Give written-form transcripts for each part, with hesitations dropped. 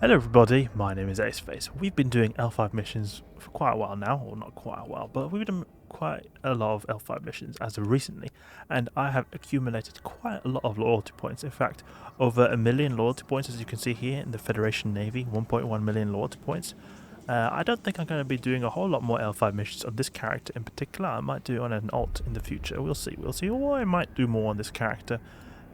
Hello everybody, my name is Aceface. We've been doing L5 missions for quite a while now, or not quite a while, but we've done quite a lot of L5 missions as of recently, and I have accumulated quite a lot of loyalty points. In fact, over 1 million loyalty points, as you can see here in the Federation Navy, 1.1 million loyalty points. I don't think I'm going to be doing a whole lot more L5 missions on this character in particular. I might do on an alt in the future, we'll see, or I might do more on this character.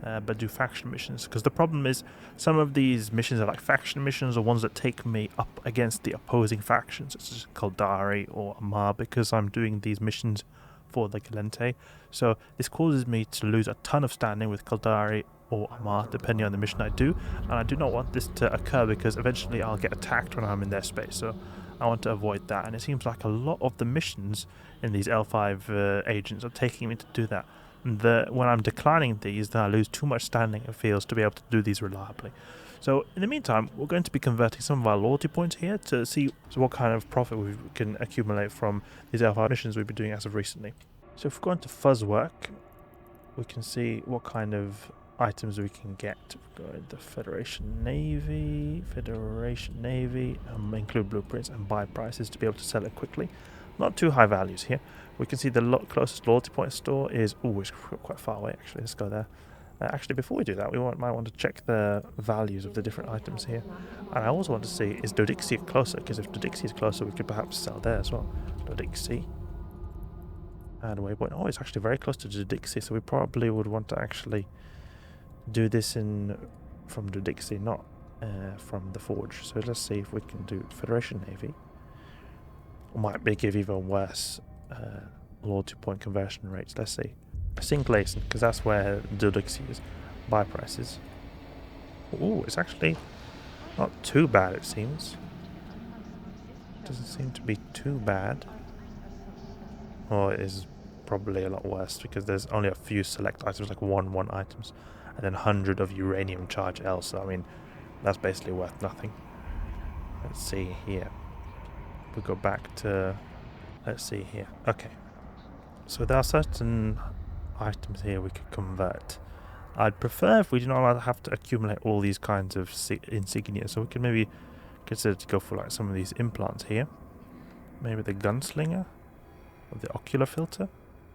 But do faction missions, because the problem is some of these missions are like faction missions or ones that take me up against the opposing factions, such as Kaldari or Amar, because I'm doing these missions for the Galente. So this causes me to lose a ton of standing with Kaldari or Amar, depending on the mission I do, and I do not want this to occur because eventually I'll get attacked when I'm in their space, so I want to avoid that. And it seems like a lot of the missions in these L5 agents are taking me to do that. When I'm declining these, then I lose too much standing and feels to be able to do these reliably. So in the meantime, we're going to be converting some of our loyalty points here to see what kind of profit we can accumulate from these L5 missions we've been doing as of recently. So if we go into fuzz work, we can see what kind of items we can get. We'll go into Federation Navy, include blueprints and buy prices to be able to sell it quickly. Not too high values here. We can see the closest loyalty point store is it's quite far away actually. Let's go there. Actually, before we do that, we might want to check the values of the different items here. And I also want to see, is Dodixie closer? Because if Dodixie is closer, we could perhaps sell there as well. Dodixie. And waypoint. Oh, it's actually very close to Dodixie, so we probably would want to actually do this from Dodixie, not from the Forge. So let's see if we can do Federation Navy. Might give even worse loyalty point conversion rates. Let's see. Singlacing, because that's where Dodixie is. Buy prices. Oh, it's actually not too bad, it seems. Doesn't seem to be too bad. Or it is probably a lot worse because there's only a few select items, like one items, and then 100 of uranium charge L. So I mean, that's basically worth nothing. Let's see here. We go back to, let's see here. Okay, so there are certain items here we could convert. I'd prefer if we do not have to accumulate all these kinds of insignia, so we can maybe consider to go for like some of these implants here. Maybe the gunslinger or the ocular filter.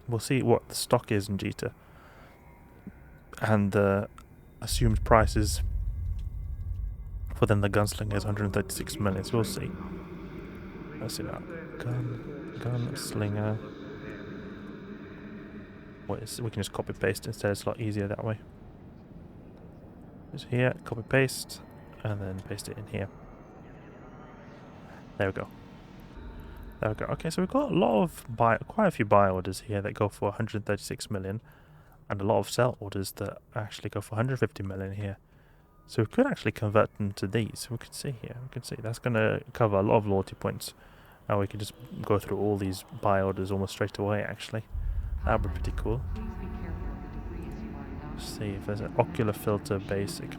We'll see what the stock is in Jita and the assumed prices for then the gunslinger is 136 million, so we'll see. Let's see now. Gunslinger. We can just copy paste instead, it's a lot easier that way. Just here, copy paste, and then paste it in here. There we go. There we go. Okay, so we've got quite a few buy orders here that go for 136 million, and a lot of sell orders that actually go for 150 million here. So we could actually convert them to these. We can see here. We can see that's going to cover a lot of loyalty points. And we can just go through all these buy orders almost straight away, actually. That would be pretty cool. Let's see if there's an ocular filter basic.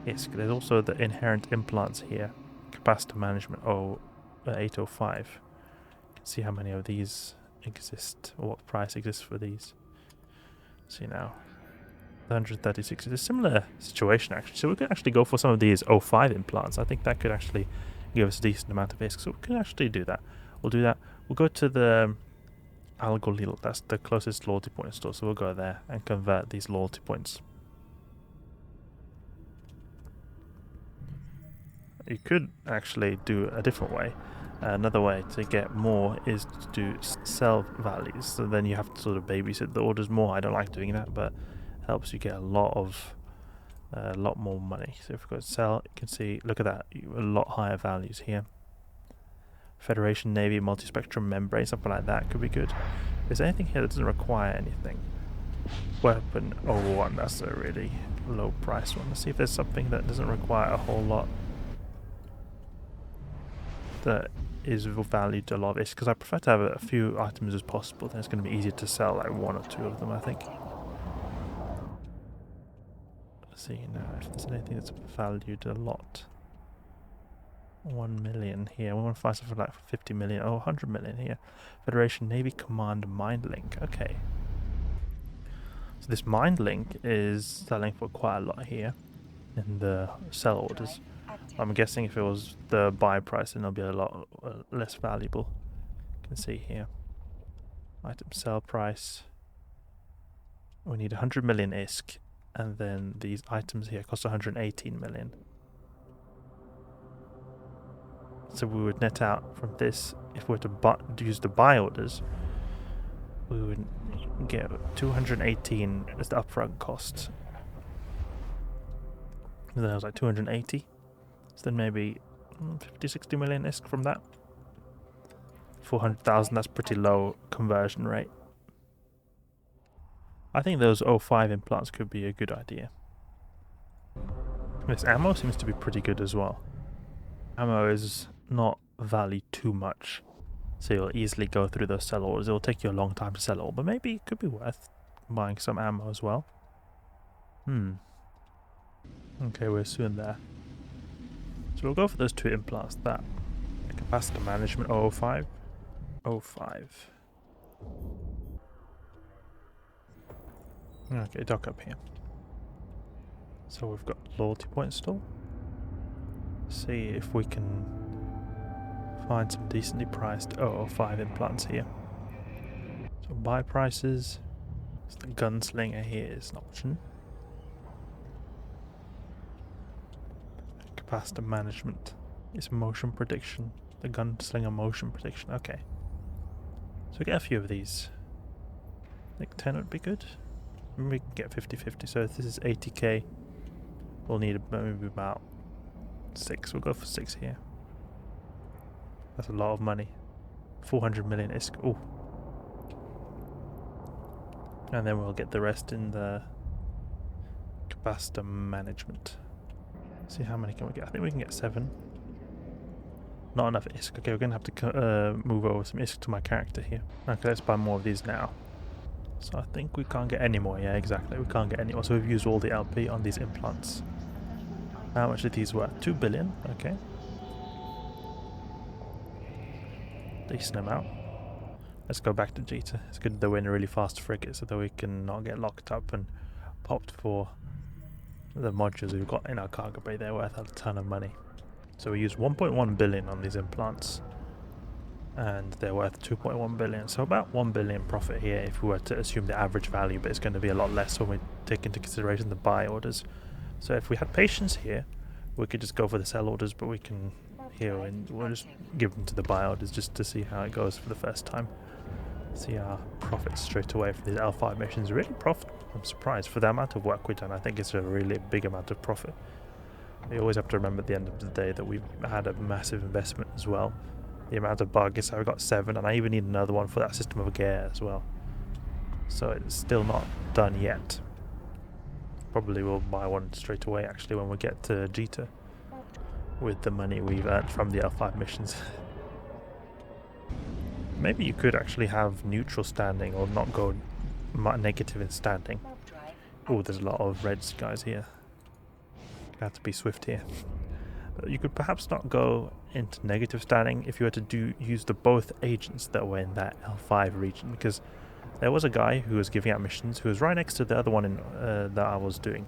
Yes, there's also the inherent implants here. Capacitor management. 805. You can see how many of these exist, or what price exists for these. Let's see now. 136 is a similar situation actually. So we could actually go for some of these 05 implants. I think that could actually give us a decent amount of ISK. So we can actually do that. We'll do that. We'll go to the Algolil. That's the closest loyalty point store. So we'll go there and convert these loyalty points. You could actually do a different way. Another way to get more is to do sell values. So then you have to sort of babysit the orders more. I don't like doing that, but it helps you get a lot more money. So if we go to sell, you can see, look at that, a lot higher values here. Federation Navy multispectrum membrane, something like that could be good. Is there anything here that doesn't require anything? Weapon 01, that's a really low price one. Let's see if there's something that doesn't require a whole lot that is valued a lot of ISK, because I prefer to have a few items as possible. Then it's going to be easier to sell like one or two of them, I think. Let's see now if there's anything that's valued a lot. 1 million here. We want to find something like 50 million. 100 million here. Federation Navy Command Mind Link. Okay. So this Mind Link is selling for quite a lot here. in the sell orders. I'm guessing if it was the buy price, then it'll be a lot less valuable. You can see here. Item sell price. We need 100 million ISK, and then these items here cost 118 million. So we would net out from this, if we were to use the buy orders, we would get 218 as the upfront cost. And then I was like 280. So then maybe 50, 60 million ISK from that. 400,000, that's pretty low conversion rate. I think those O5 implants could be a good idea. This ammo seems to be pretty good as well. Ammo is not valued too much, so you'll easily go through those sell orders. It'll take you a long time to sell all, but maybe it could be worth buying some ammo as well. Okay, we're soon there. So we'll go for those two implants. That capacitor management 005. 05. Okay, dock up here. So we've got loyalty points still. See if we can find some decently priced 005 implants here. So buy prices. So the gunslinger here is an option. Capacitor management is motion prediction. The gunslinger motion prediction. Okay. So we get a few of these. I think 10 would be good. Maybe we can get 50-50. So if this is 80k, we'll need maybe about 6. We'll go for 6 here. That's a lot of money. 400 million ISK. Ooh. And then we'll get the rest in the capacitor management. See how many can we get. I think we can get 7. Not enough ISK. Okay, we're going to have to move over some ISK to my character here. Okay, let's buy more of these now. So I think we can't get any more. Yeah, exactly. We can't get any more. So we've used all the LP on these implants. How much are these worth? 2 billion. Okay. Decent amount. Let's go back to Jita. It's good that we're in a really fast frigate so that we can not get locked up and popped for the modules we've got in our cargo bay. They're worth a ton of money. So we use 1.1 billion on these implants. And they're worth 2.1 billion. So about 1 billion profit here if we were to assume the average value, but it's going to be a lot less when we take into consideration the buy orders. So if we had patience here, we could just go for the sell orders, but we can here and we'll just give them to the buy orders just to see how it goes for the first time. See our profits straight away for these L5 missions. Really profitable. I'm surprised for the amount of work we've done. I think it's a really big amount of profit. We always have to remember at the end of the day that we've had a massive investment as well. The amount of bugs, so I got 7, and I even need another one for that system of gear as well. So it's still not done yet. Probably will buy one straight away actually when we get to Jita with the money we've earned from the L5 missions. Maybe you could actually have neutral standing or not go negative in standing. Oh, there's a lot of red guys here. You have to be swift here. But you could perhaps not go into negative standing if you were to use the both agents that were in that L5 region, because there was a guy who was giving out missions who was right next to the other one in, that I was doing.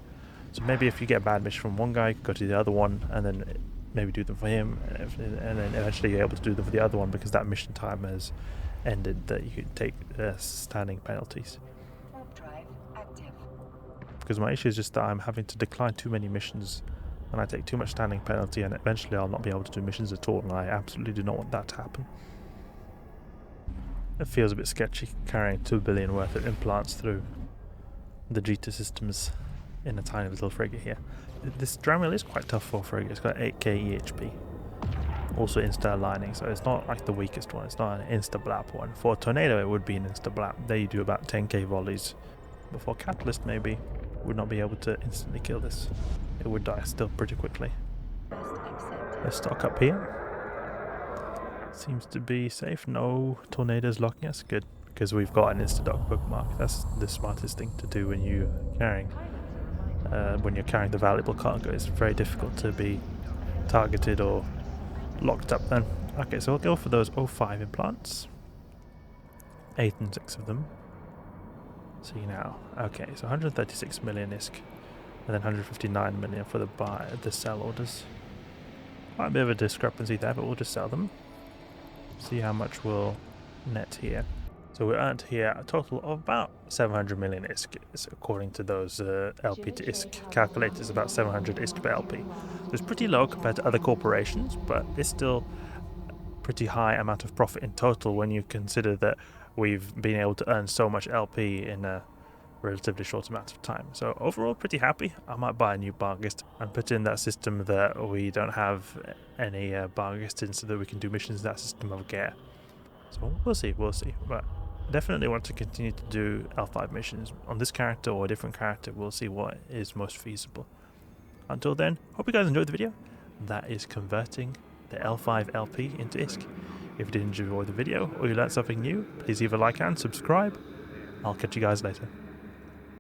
So maybe if you get a bad mission from one guy, go to the other one and then maybe do them for him, and then eventually you're able to do them for the other one because that mission time has ended, that you could take standing penalties. Because my issue is just that I'm having to decline too many missions and I take too much standing penalty, and eventually I'll not be able to do missions at all, and I absolutely do not want that to happen. It feels a bit sketchy carrying 2 billion worth of implants through the Jita systems in a tiny little frigate here. This Dramiel is quite tough for a frigate. It's got 8k EHP. Also insta-aligning, so it's not like the weakest one. It's not an insta-blap one. For a tornado it would be an insta-blap. There you do about 10k volleys. But for Catalyst maybe, would not be able to instantly kill this. It would die still pretty quickly. Let's stock up here. Seems to be safe. No tornadoes locking us. Good, because we've got an insta-dock bookmark. That's the smartest thing to do when you're carrying the valuable cargo. It's very difficult to be targeted or locked up then. Okay, so we'll go for those 05 implants. 8 and 6 of them. See now. Okay, so 136 million ISK. and then 159 million for the sell orders. Quite a bit of a discrepancy there, but we'll just sell them. See how much we'll net here. So we earned here a total of about 700 million ISK, according to those LP to ISK calculators, about 700 ISK per LP. So it's pretty low compared to other corporations, but it's still a pretty high amount of profit in total when you consider that we've been able to earn so much LP in a relatively short amount of time. So overall, pretty happy. I might buy a new Barghest and put in that system that we don't have any Barghest in, so that we can do missions in that system of gear. So we'll see, but definitely want to continue to do L5 missions on this character or a different character. We'll see what is most feasible. Until then, hope you guys enjoyed the video. That is converting the L5 LP into ISK. If you did enjoy the video or you learned something new, please leave a like and subscribe. I'll catch you guys later.